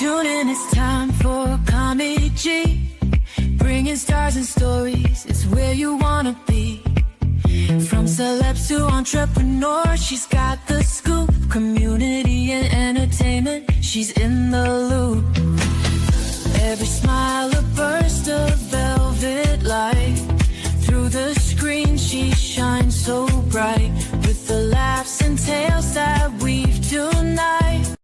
Tune in, it's time for Kami G. Bringing stars and stories, it's where you wanna be. From celebs to entrepreneurs, she's got the scoop. Community and entertainment, she's in the loop. Every smile a burst of velvet light. Through the screen she shines so bright. With the laughs and tales that weave tonight.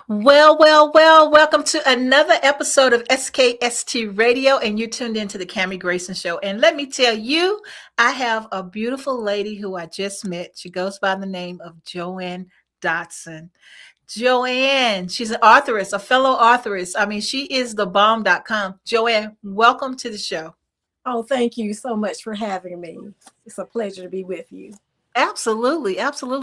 Well, welcome to another episode of SKST Radio, and you tuned into the Kami Grayson Show. And let me tell you, I have a beautiful lady who I just met. She goes by the name of JoAnn Dotson. JoAnn, she's an authoress, a fellow authoress. I mean, she is the bomb.com. JoAnn, welcome to the show. Oh, thank you so much for having me. It's a pleasure to be with you. Absolutely.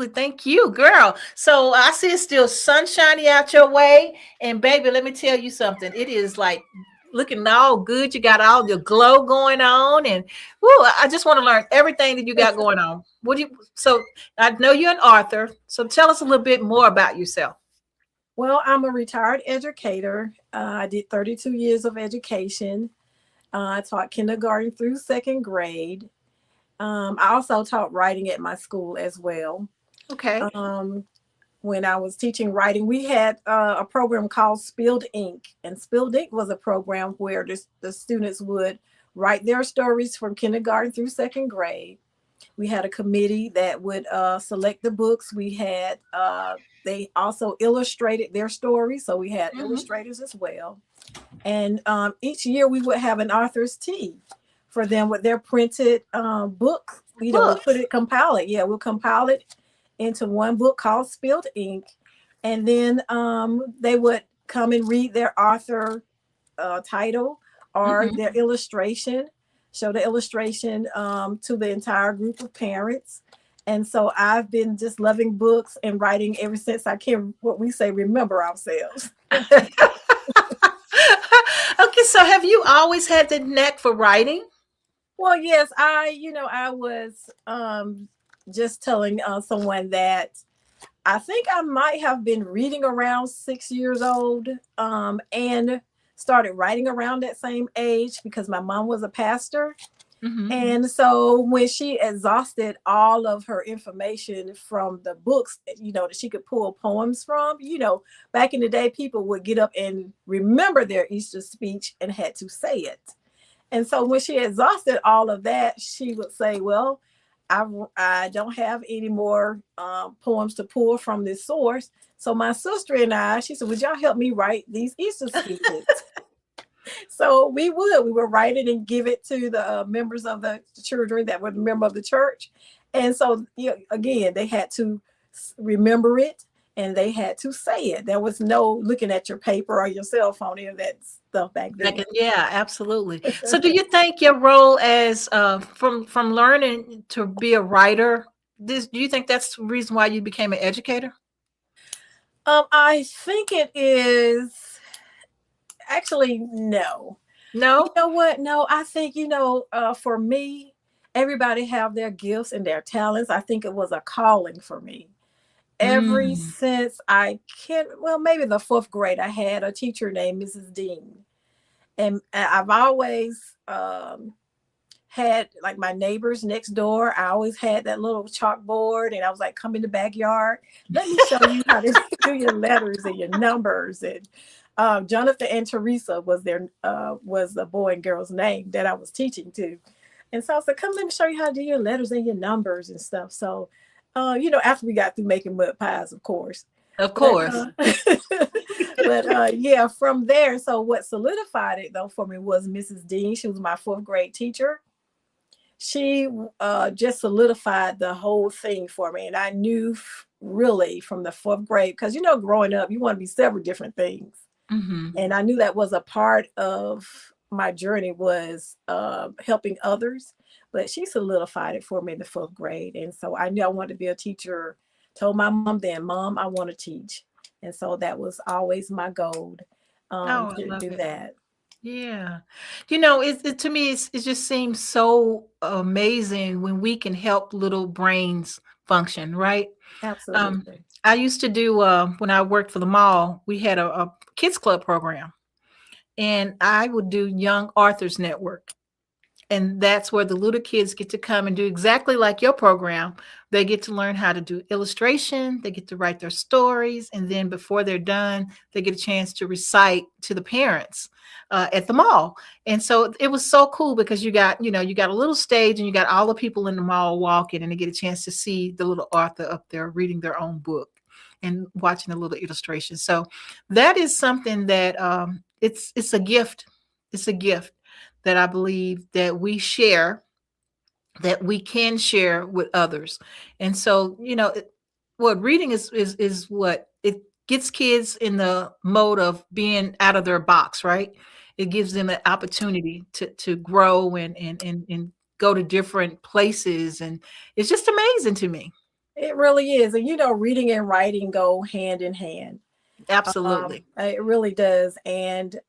Thank you, girl. So I see it's still sunshiny out your way. And baby, let me tell you something. It is like looking all good. You got all your glow going on. And woo, I just want to learn everything that you got going on. So I know you're an author. So tell us a little bit more about yourself. Well, I'm a retired educator. I did 32 years of education. I taught kindergarten through second grade. I also taught writing at my school as well. Okay. When I was teaching writing, we had a program called Spilled Ink. And Spilled Ink was a program where the students would write their stories from kindergarten through second grade. We had a committee that would select the books. We had, they also illustrated their stories. So we had illustrators as well. And each year we would have an author's tea for them with their printed book. We'll compile it. Yeah, we'll compile it into one book called Spilled Ink. And then they would come and read their author title or their illustration, show the illustration to the entire group of parents. And so I've been just loving books and writing ever since I can, what we say, remember ourselves. Okay, so have you always had the knack for writing? Well, yes, I was just telling someone that I think I might have been reading around 6 years old and started writing around that same age because my mom was a pastor. And so when she exhausted all of her information from the books, that she could pull poems from, back in the day, people would get up and remember their Easter speech and had to say it. And so when she exhausted all of that, she would say, well, I don't have any more poems to pull from this source. So my sister and I, she said, would y'all help me write these Easter speeches? So we would write it and give it to the members of the children that were a member of the church. And so, again, they had to remember it and they had to say it. There was no looking at your paper or your cell phone, any of that stuff back then. Yeah, absolutely. So do you think your role as from learning to be a writer, do you think that's the reason why you became an educator? I think it is. Actually, no. No? You know what? No, I think, for me, everybody have their gifts and their talents. I think it was a calling for me. Ever since maybe the fourth grade, I had a teacher named Mrs. Dean. And I've always had like my neighbors next door. I always had that little chalkboard and I was like, come in the backyard. Let me show you how to do your letters and your numbers. And Jonathan and Teresa was the boy and girl's name that I was teaching to. And so I said, come let me show you how to do your letters and your numbers and stuff. So, after we got through making mud pies, of course. Of course. But yeah, from there. So what solidified it though for me was Mrs. Dean. She was my fourth grade teacher. She just solidified the whole thing for me. And I knew really from the fourth grade, because, growing up, you want to be several different things. And I knew that was a part of my journey was helping others. But she solidified it for me in the fourth grade. And so I knew I wanted to be a teacher. Told my mom then, Mom, I want to teach. And so that was always my goal to do that. Yeah. To me, it just seems so amazing when we can help little brains function, right? Um, Absolutely. I used to do, when I worked for the mall, we had a kids club program, and I would do Young Authors Network. And that's where the little kids get to come and do exactly like your program. They get to learn how to do illustration, they get to write their stories, and then before they're done, they get a chance to recite to the parents at the mall. And so it was so cool because you got a little stage and you got all the people in the mall walking, and they get a chance to see the little author up there reading their own book and watching a little illustration. So that is something that, it's a gift. It's a gift that I believe that we share, that we can share with others. And so, what reading is what it gets kids in the mode of being out of their box, right? It gives them an opportunity to grow and go to different places, and it's just amazing to me. It really is. And reading and writing go hand in hand. Absolutely. It really does. And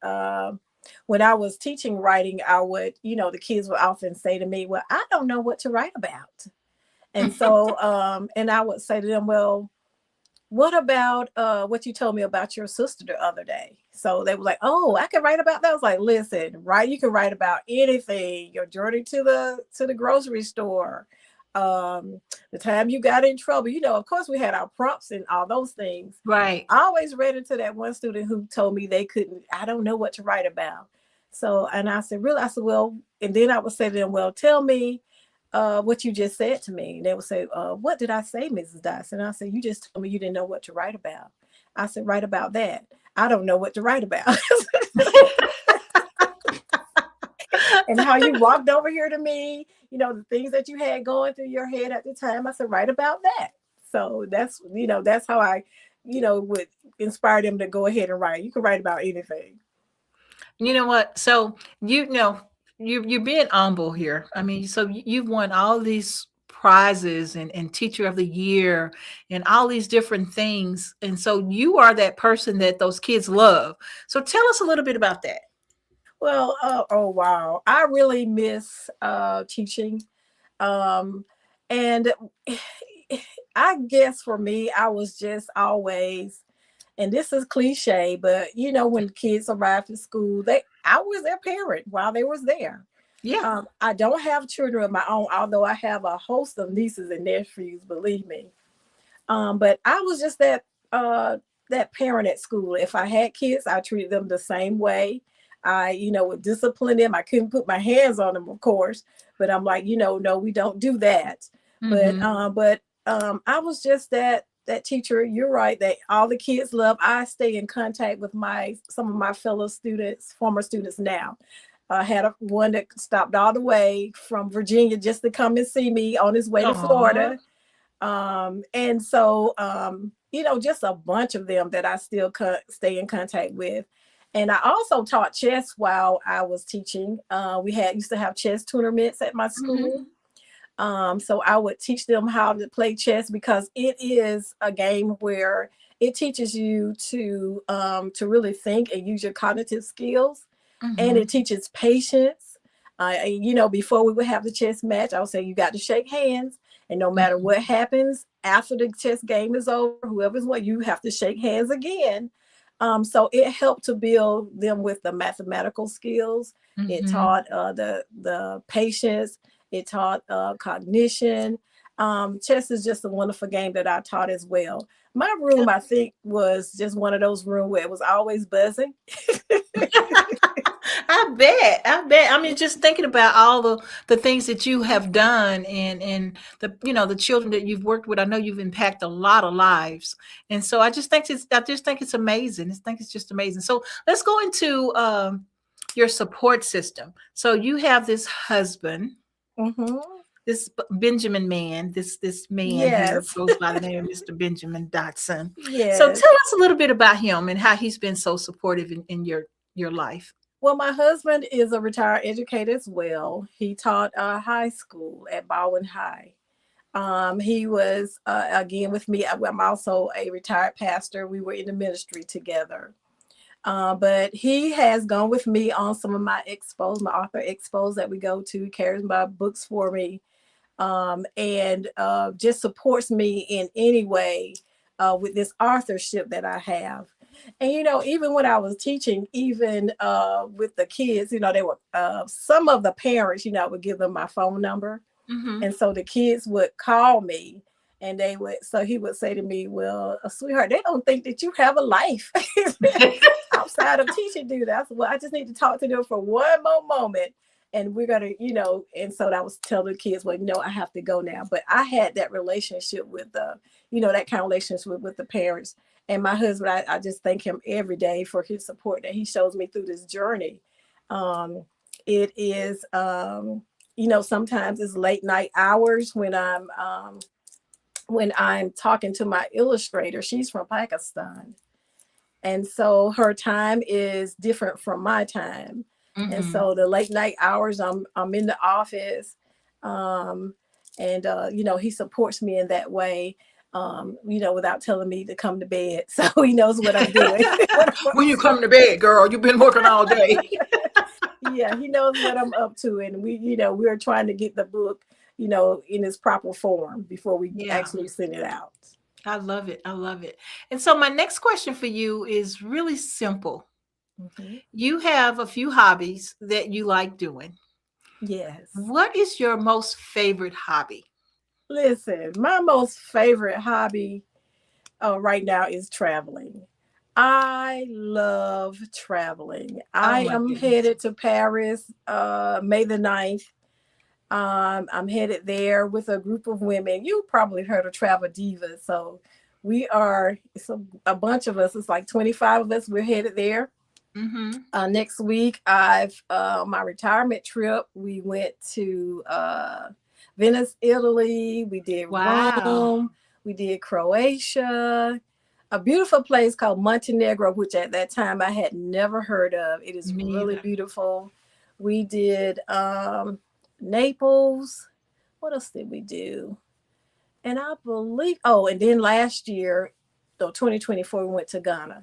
when I was teaching writing, I would, the kids would often say to me, "Well, I don't know what to write about." And so, and I would say to them, "Well, what about what you told me about your sister the other day?" So they were like, "Oh, I can write about that." I was like, "Listen, right? You can write about anything. Your journey to the grocery store, the time you got in trouble. Of course, we had our prompts and all those things. Right. I always ran into that one student who told me they couldn't. I don't know what to write about. So, and I said, "Really?" I said, "Well," and then I would say to them, "Well, tell me what you just said to me." And they would say, "What did I say, Mrs. Dotson?" And I said, "You just told me you didn't know what to write about." I said, "Write about that." I don't know what to write about. And how you walked over here to me, the things that you had going through your head at the time. I said, "Write about that." So that's how I, would inspire them to go ahead and write. You can write about anything. You know what? So you're being humble here. I mean, so you've won all these prizes and teacher of the year and all these different things. And so you are that person that those kids love. So tell us a little bit about that. Well, oh wow, I really miss teaching. Um, and I guess for me, I was just always, and this is cliche, but when kids arrived at school, I was their parent while they was there. Yeah. I don't have children of my own, although I have a host of nieces and nephews, believe me. But I was just that parent at school. If I had kids, I treated them the same way. I, would discipline them. I couldn't put my hands on them, of course, but I'm like, no, we don't do that. But Hmm. I was just that teacher. You're right. That all the kids love. I stay in contact with some of my fellow students, former students now. I had one that stopped all the way from Virginia just to come and see me on his way to Oh, Florida. And so, just a bunch of them that I still stay in contact with. And I also taught chess while I was teaching. We used to have chess tournaments at my school. hmm. So I would teach them how to play chess because it is a game where it teaches you to really think and use your cognitive skills, and it Hmm. teaches patience. Before we would have the chess match, I would say you got to shake hands, and no matter what Hmm. happens after the chess game is over, whoever's won, you have to shake hands again. So it helped to build them with the mathematical skills. It Hmm. taught the patience. It taught cognition. Chess is just a wonderful game that I taught as well. My room, I think, was just one of those rooms where it was always buzzing. I bet. I bet. I mean, just thinking about all the things that you have done and the the children that you've worked with, I know you've impacted a lot of lives. And so I just think it's amazing. I think it's just amazing. So let's go into your support system. So you have this husband, Hmm. this Benjamin man, this man here Yes. goes by the name of Mr. Benjamin Dotson. So Yes. tell us a little bit about him and how he's been so supportive in your life. Well, my husband is a retired educator as well. He taught high school at Baldwin High. He was, again, with me. I'm also a retired pastor. We were in the ministry together. But he has gone with me on some of my expos, my author expos that we go to, carries my books for me, and just supports me in any way with this authorship that I have. And, even when I was teaching, even with the kids, they were, some of the parents, I would give them my phone number. Mm-hmm. And so the kids would call me and he would say to me, well, sweetheart, they don't think that you have a life outside of teaching, do that. Well, I just need to talk to them for one more moment. And we're going to, and so I was telling the kids, well, I have to go now. But I had that relationship with that kind of relationship with the parents. And my husband, I just thank him every day for his support that he shows me through this journey. It is, sometimes it's late night hours when I'm talking to my illustrator. She's from Pakistan. And so her time is different from my time. Mm-hmm. And so the late night hours, I'm in the office, and he supports me in that way, without telling me to come to bed. So he knows what I'm doing. When you come to bed, girl, you've been working all day. Yeah, he knows what I'm up to. And we're trying to get the book, in its proper form before we actually send it out. I love it. I love it. And so my next question for you is really simple. Mm-hmm. You have a few hobbies that you like doing. Yes. What is your most favorite hobby? Listen, my most favorite hobby right now is traveling. I love traveling. I am headed to Paris May the 9th. I'm headed there with a group of women. You probably heard of Travel Divas. So it's a bunch of us. It's like 25 of us. We're headed there. Mm-hmm. Next week, my retirement trip. We went to Venice, Italy. We did Rome. We did Croatia. A beautiful place called Montenegro, which at that time I had never heard of. It is really beautiful. We did Naples. What else did we do? And I believe, and then last year, 2024, we went to Ghana.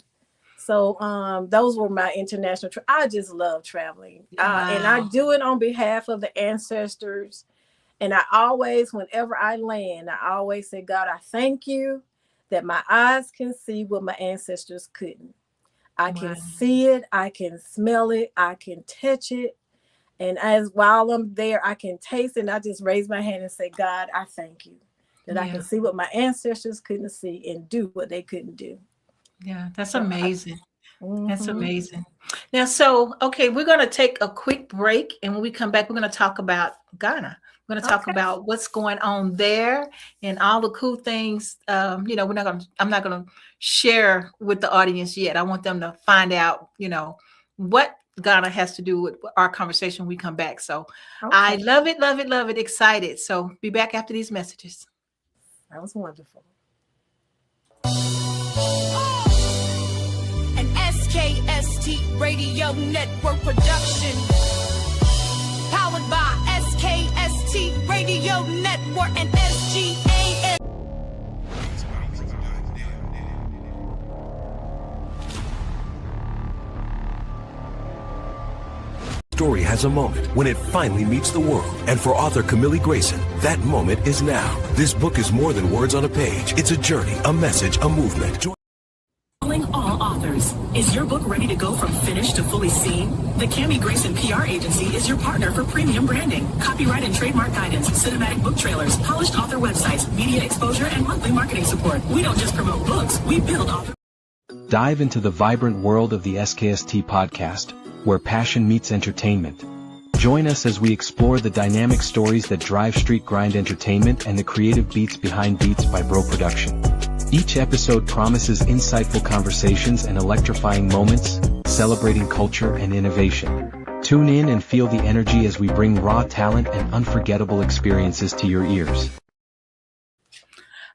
So those were my international trips. I just love traveling. And I do it on behalf of the ancestors. And I always, whenever I land, I always say, God, I thank you that my eyes can see what my ancestors couldn't. I can see it. I can smell it. I can touch it. And while I'm there, I can taste it. And I just raise my hand and say, God, I thank you that I can see what my ancestors couldn't see and do what they couldn't do. Yeah, that's amazing. That's amazing. Now, we're going to take a quick break. And when we come back, we're going to talk about Ghana. We're going to talk about what's going on there and all the cool things. I'm not going to share with the audience yet. I want them to find out, what Ghana has to do with our conversation when we come back. So I love it, love it, love it. Excited. So be back after these messages. That was wonderful. An SKST Radio Network production. Powered by SKST Radio Network and SGAN. Story has a moment when it finally meets the world. And for author Kami Grayson, that moment is now. This book is more than words on a page. It's a journey, a message, a movement. Calling all authors. Is your book ready to go from finished to fully seen? The Kami Grayson PR agency is your partner for premium branding, copyright and trademark guidance, cinematic book trailers, polished author websites, media exposure, and monthly marketing support. We don't just promote books, we build authors. Dive into the vibrant world of the SKST podcast, where passion meets entertainment. Join us as we explore the dynamic stories that drive street grind entertainment and the creative beats behind Beats by Bro Production. Each episode promises insightful conversations and electrifying moments, celebrating culture and innovation. Tune in and feel the energy as we bring raw talent and unforgettable experiences to your ears.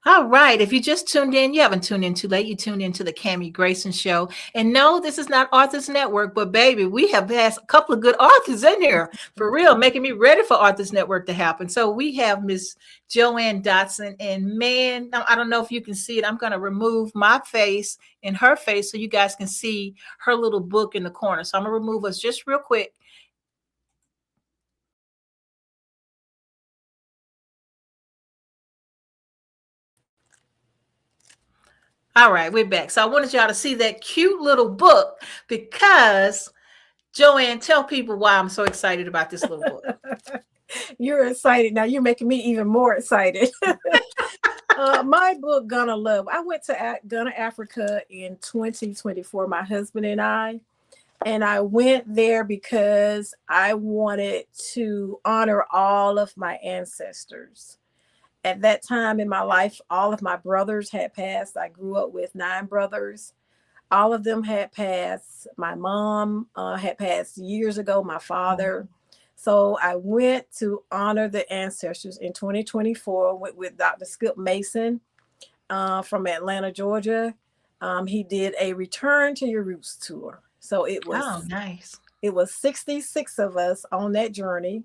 All right. If you just tuned in, you haven't tuned in too late. You tuned into the Kami Grayson Show. And no, this is not Authors Network, but baby, we have had a couple of good authors in here for real, making me ready for Authors Network to happen. So we have Miss JoAnn Dotson. And man, I don't know if you can see it. I'm going to remove my face and her face so you guys can see her little book in the corner. So I'm going to remove us just real quick. All right, we're back. So I wanted y'all to see that cute little book because JoAnn, tell people why I'm so excited about this little book. You're excited. Now you're making me even more excited. My book, Gonna Love. I went to Ghana, Africa in 2024, my husband and I went there because I wanted to honor all of my ancestors. At that time in my life, all of my brothers had passed. I grew up with 9 brothers. All of them had passed. My mom had passed years ago, my father. So I went to honor the ancestors in 2024 with Dr. Skip Mason from Atlanta, Georgia. He did a Return to Your Roots tour. So it was nice. It was 66 of us on that journey.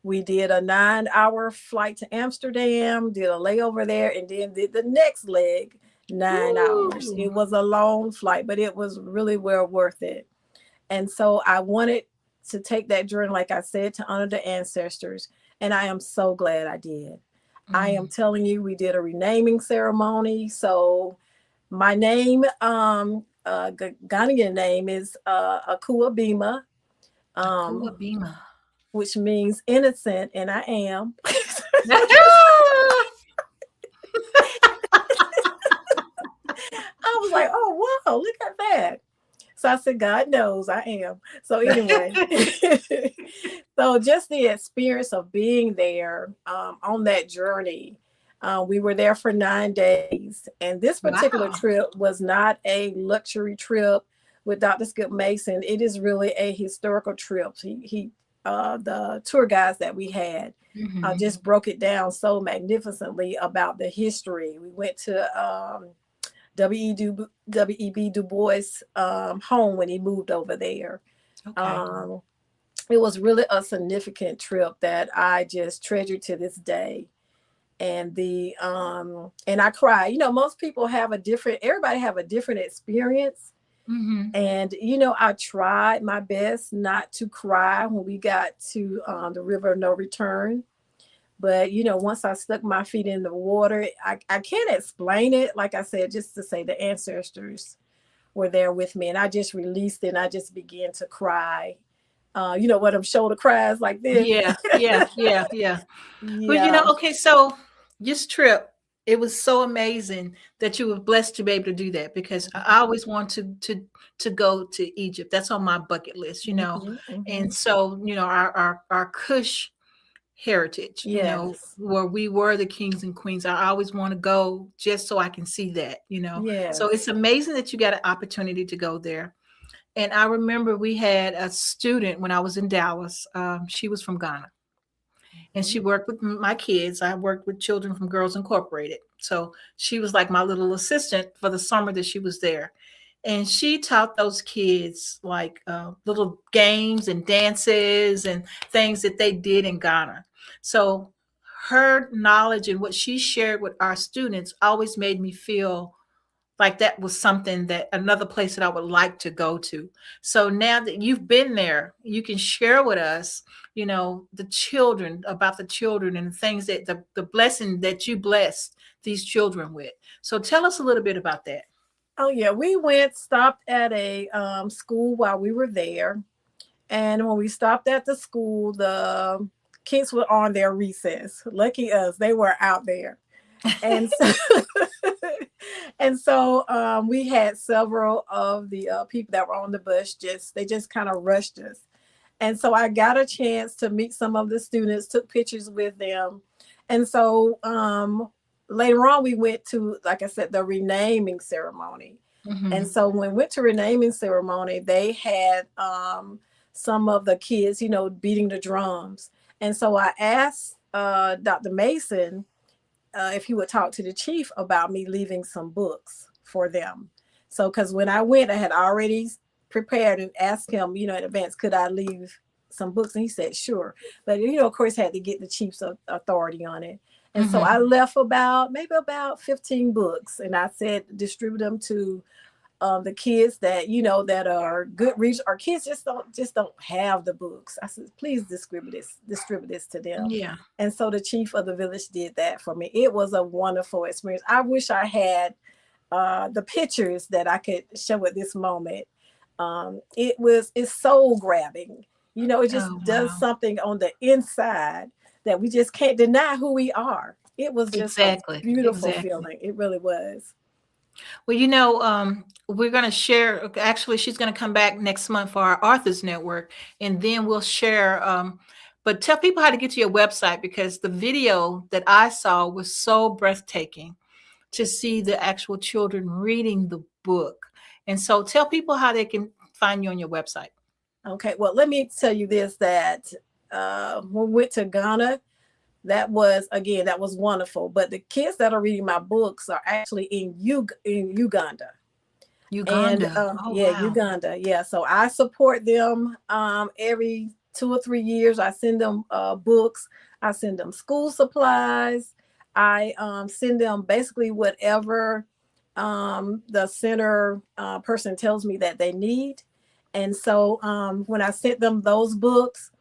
We did a 9-hour flight to Amsterdam, did a layover there, and then did the next leg 9 hours. It was a long flight, but it was really well worth it. And so I wanted to take that journey, like I said, to honor the ancestors. And I am so glad I did. I am telling you, we did a renaming ceremony. So my name, Ghanaian name is Akua Bima. Akua Bima. Which means innocent, and I am. I was like, oh, wow, look at that. So I said, God knows I am. So anyway, so just the experience of being there on that journey. We were there for 9 days. And this particular trip was not a luxury trip with Dr. Skip Mason. It is really a historical trip. The tour guides that we had just broke it down so magnificently about the history. We went to W.E.B. Du Bois' home when he moved over there. Okay. It was really a significant trip that I just treasure to this day. And and I cry. You know, most people everybody have a different experience. And, you know, I tried my best not to cry when we got to the river of no return. But, you know, once I stuck my feet in the water, I can't explain it. Like I said, just to say the ancestors were there with me. And I just released it and I just began to cry. You know what, shoulder cries like this. Yeah. Well, you know, okay, so this trip, it was so amazing that you were blessed to be able to do that, because I always want to go to Egypt. That's on my bucket list, you know. And so, you know, our Kush heritage, you know, where we were the kings and queens. I always want to go just so I can see that, you know. So it's amazing that you got an opportunity to go there. And I remember we had a student when I was in Dallas. She was from Ghana. And she worked with my kids. I worked with children from Girls Incorporated. So she was like my little assistant for the summer that she was there. And she taught those kids like little games and dances and things that they did in Ghana. So her knowledge and what she shared with our students always made me feel like that was something, that another place that I would like to go to. So now that you've been there, you can share with us, you know, about the children and things that the blessing that you blessed these children with. So tell us a little bit about that. Oh yeah, we stopped at a school while we were there. And when we stopped at the school, the kids were on their recess. Lucky us, they were out there. And so, we had several of the people that were on the bus. They just kind of rushed us. And so I got a chance to meet some of the students, took pictures with them. And so later on, we went to, like I said, the renaming ceremony. And so when we went to renaming ceremony, they had some of the kids, you know, beating the drums. And so I asked Dr. Mason, if he would talk to the chief about me leaving some books for them. So, because when I went, I had already prepared and asked him, in advance, could I leave some books? And he said, sure. But, of course, had to get the chief's authority on it. And so I left maybe about 15 books. And I said, distribute them to the kids that, that are good readers, or kids just don't have the books. I said, please distribute this to them. Yeah. And so the chief of the village did that for me. It was a wonderful experience. I wish I had the pictures that I could show at this moment. It's soul grabbing. It just does something on the inside that we just can't deny who we are. It was just a beautiful feeling. It really was. Well, we're going to share. Actually, she's going to come back next month for our Authors Network, and then we'll share. But tell people how to get to your website, because the video that I saw was so breathtaking to see the actual children reading the book. And so tell people how they can find you on your website. Okay, well, let me tell you this, that when we went to Ghana, that was wonderful. But the kids that are reading my books are actually in Uganda. Uganda. And, Uganda. Yeah. So I support them every 2 or 3 years. I send them books. I send them school supplies. I send them basically whatever the center person tells me that they need. And so when I sent them those books,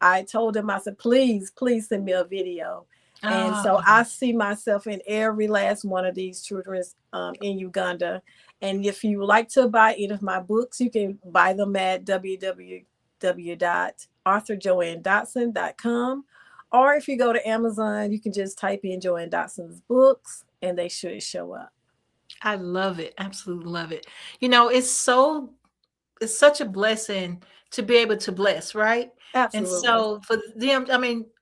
I told them, I said, please send me a video. And so I see myself in every last one of these children in Uganda. And if you like to buy any of my books, you can buy them at www.authorjoanndotson.com. Or if you go to Amazon, you can just type in JoAnn Dotson's books and they should show up. I love it. Absolutely love it. It's such a blessing to be able to bless, right? Absolutely. And so for them,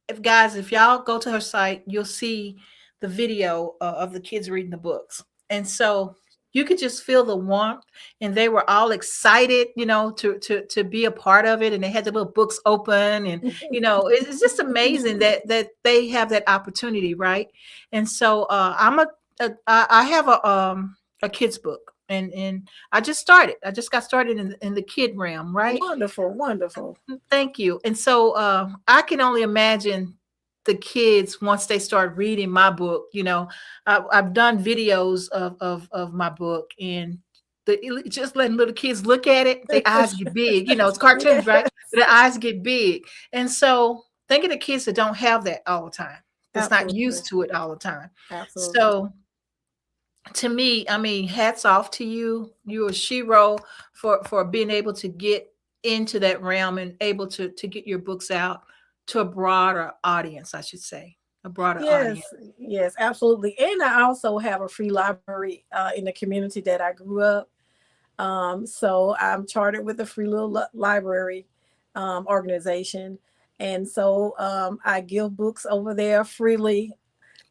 if y'all go to her site, you'll see the video of the kids reading the books. And so you could just feel the warmth, and they were all excited, to be a part of it. And they had the little books open, and, it's just amazing that they have that opportunity. Right. And so I have a kid's book. And I just got started in the kid realm, right? Wonderful. Thank you. And so I can only imagine the kids once they start reading my book. I've done videos of my book, and just letting little kids look at it, their eyes get big. It's cartoons, right? Their eyes get big. And so think of the kids that don't have that all the time. That's not used to it all the time. Absolutely. So to me, hats off to you. You're a shero for being able to get into that realm and able to get your books out to a broader audience, I should say. A broader audience. Yes, absolutely. And I also have a free library in the community that I grew up. So I'm chartered with a free little library organization. And so I give books over there freely.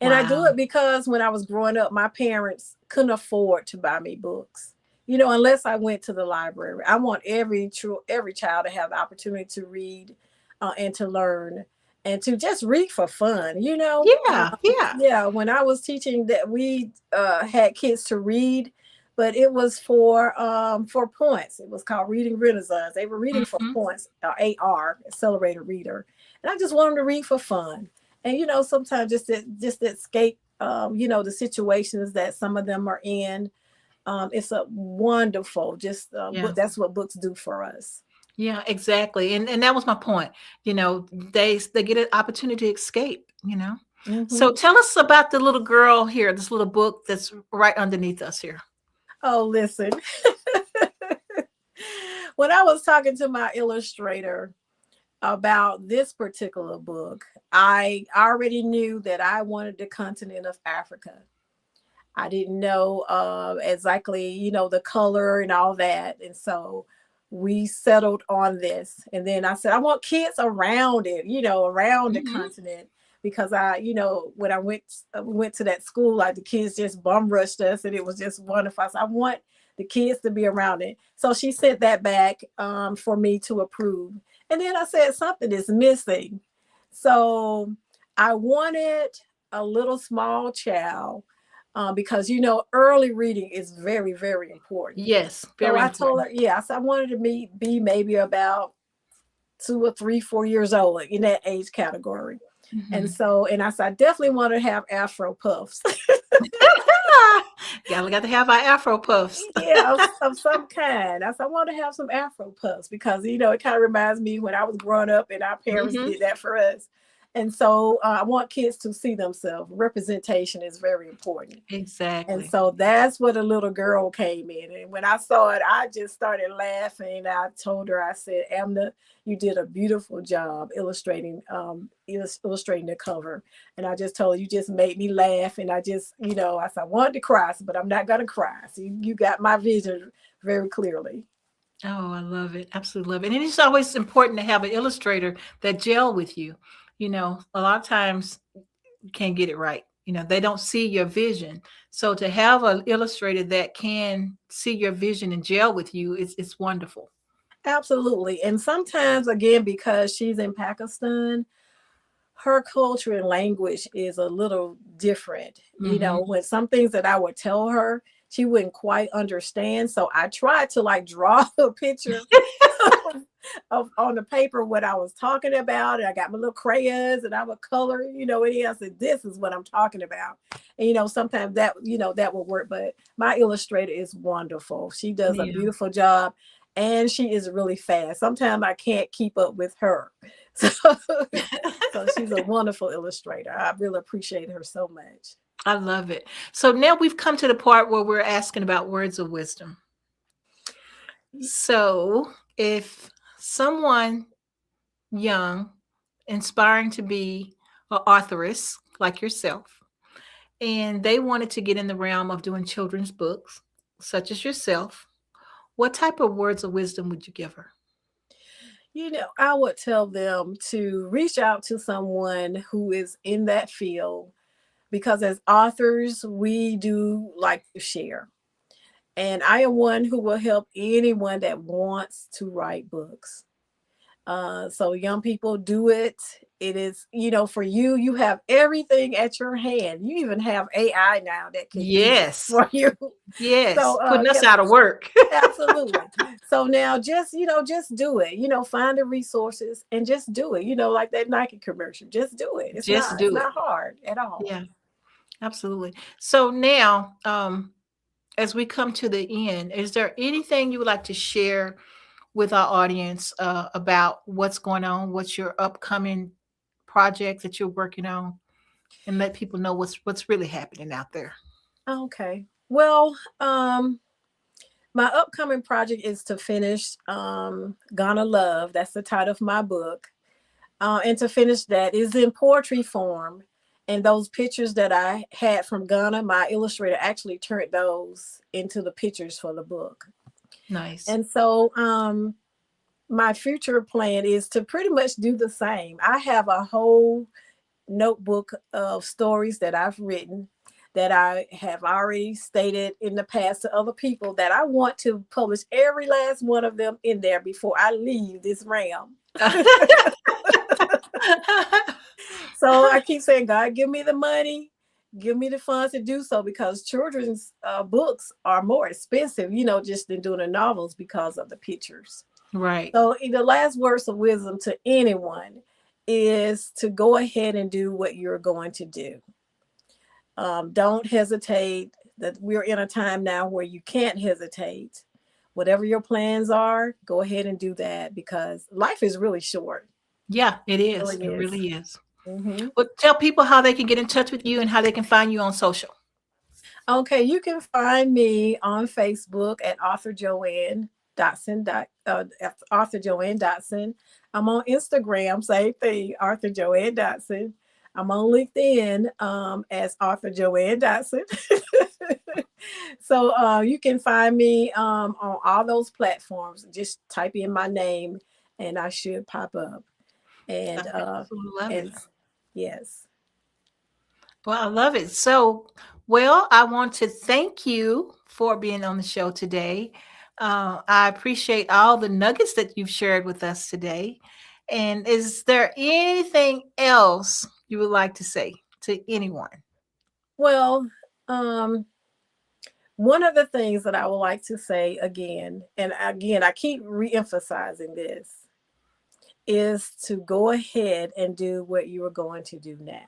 And I do it because when I was growing up, my parents couldn't afford to buy me books, unless I went to the library. I want every child to have the opportunity to read and to learn and to just read for fun, Yeah. When I was teaching, that we had kids to read, but it was for points. It was called Reading Renaissance. They were reading for points, AR, Accelerated Reader. And I just want them to read for fun. And, sometimes just to escape, the situations that some of them are in. It's a wonderful, that's what books do for us. Yeah, exactly. And that was my point. They get an opportunity to escape, So tell us about the little girl here, this little book that's right underneath us here. Oh, listen. When I was talking to my illustrator about this particular book, I already knew that I wanted the continent of Africa. I didn't know exactly, the color and all that. And so we settled on this. And then I said, I want kids around it, around the continent. Because when I went to that school, the kids just bum rushed us, and it was just wonderful. So I want the kids to be around it. So she sent that back for me to approve. And then I said, something is missing. So I wanted a little small child, because early reading is very, very important. Yes, So very I told important. her, yes, I wanted to be maybe about 2 or 3, 4 years old in that age category. And I said, I definitely want to have Afro puffs. Got to have our Afro puffs. Yeah, of some kind. I said, I want to have some Afro puffs because, it kind of reminds me when I was growing up and our parents did that for us. And so I want kids to see themselves. Representation is very important. And Exactly. so that's where the little girl came in. And when I saw it, I just started laughing. I told her, I said, Amna, you did a beautiful job illustrating the cover. And I just told her, you just made me laugh. And I just, I said, I wanted to cry, but I'm not going to cry. So you got my vision very clearly. Oh, I love it. Absolutely love it. And it's always important to have an illustrator that gel with you. A lot of times you can't get it right. They don't see your vision. So to have an illustrator that can see your vision and gel with you, it's wonderful. Absolutely. And sometimes, again, because she's in Pakistan, her culture and language is a little different. When some things that I would tell her, she wouldn't quite understand. So I tried to draw a picture of on the paper what I was talking about. And I got my little crayons and I would color, and I said, this is what I'm talking about. And sometimes that will work. But my illustrator is wonderful. She does a beautiful job. And she is really fast. Sometimes I can't keep up with her. So she's a wonderful illustrator. I really appreciate her so much. I love it. So now we've come to the part where we're asking about words of wisdom. So if someone young, inspiring to be an authoress like yourself, and they wanted to get in the realm of doing children's books, such as yourself, what type of words of wisdom would you give her? I would tell them to reach out to someone who is in that field, because as authors, we do like to share. And I am one who will help anyone that wants to write books. So young people, do it. It is, for you have everything at your hand. You even have AI now that can do it Yes. for you. Yes. So, Putting us out of work. Absolutely. So now just do it, find the resources and just do it, like that Nike commercial, just do it. It's not hard at all. Yeah, absolutely. So now, as we come to the end, is there anything you would like to share with our audience about what's going on, what's your upcoming projects that you're working on, and let people know what's really happening out there? Okay. Well, my upcoming project is to finish Gonna Love. That's the title of my book. And to finish that is in poetry form. And those pictures that I had from Ghana, my illustrator actually turned those into the pictures for the book. Nice. And so my future plan is to pretty much do the same. I have a whole notebook of stories that I've written that I have already stated in the past to other people that I want to publish every last one of them in there before I leave this realm. So I keep saying, God, give me the money, give me the funds to do so, because children's books are more expensive, just than doing the novels because of the pictures. Right. So the last words of wisdom to anyone is to go ahead and do what you're going to do. Don't hesitate. That we're in a time now where you can't hesitate. Whatever your plans are, go ahead and do that, because life is really short. Yeah, it is. It really is. Mm-hmm. Well, tell people how they can get in touch with you and how they can find you on social. Okay, you can find me on Facebook at author JoAnn Dotson. Author JoAnn Dotson. I'm on Instagram, same thing, author JoAnn Dotson. I'm on LinkedIn as author JoAnn Dotson. So you can find me on all those platforms. Just type in my name and I should pop up. And yes. Well, I love it. So, I want to thank you for being on the show today. I appreciate all the nuggets that you've shared with us today. And is there anything else you would like to say to anyone? Well, one of the things that I would like to say again, and again, I keep re-emphasizing this, is to go ahead and do what you are going to do now.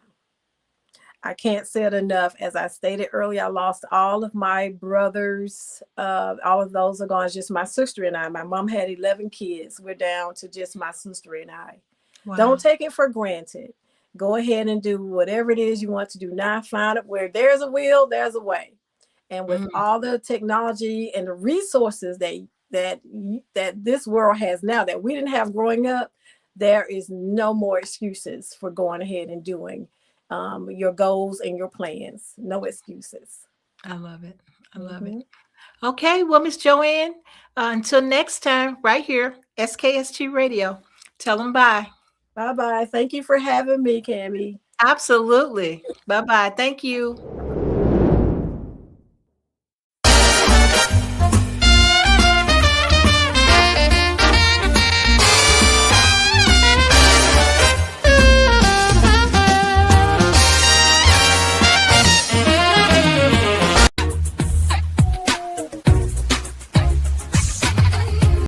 I can't say it enough. As I stated earlier, I lost all of my brothers. All of those are gone. It's just my sister and I. My mom had 11 kids. We're down to just my sister and I. Wow. Don't take it for granted. Go ahead and do whatever it is you want to do now. Find it where there's a will, there's a way. And with all the technology and the resources that this world has now that we didn't have growing up, there is no more excuses for going ahead and doing your goals and your plans. No excuses. I love it. I love it. Okay, well, Miss JoAnn, until next time, right here, SKST Radio. Tell them bye. Bye-bye. Thank you for having me, Kami. Absolutely. Bye-bye. Thank you.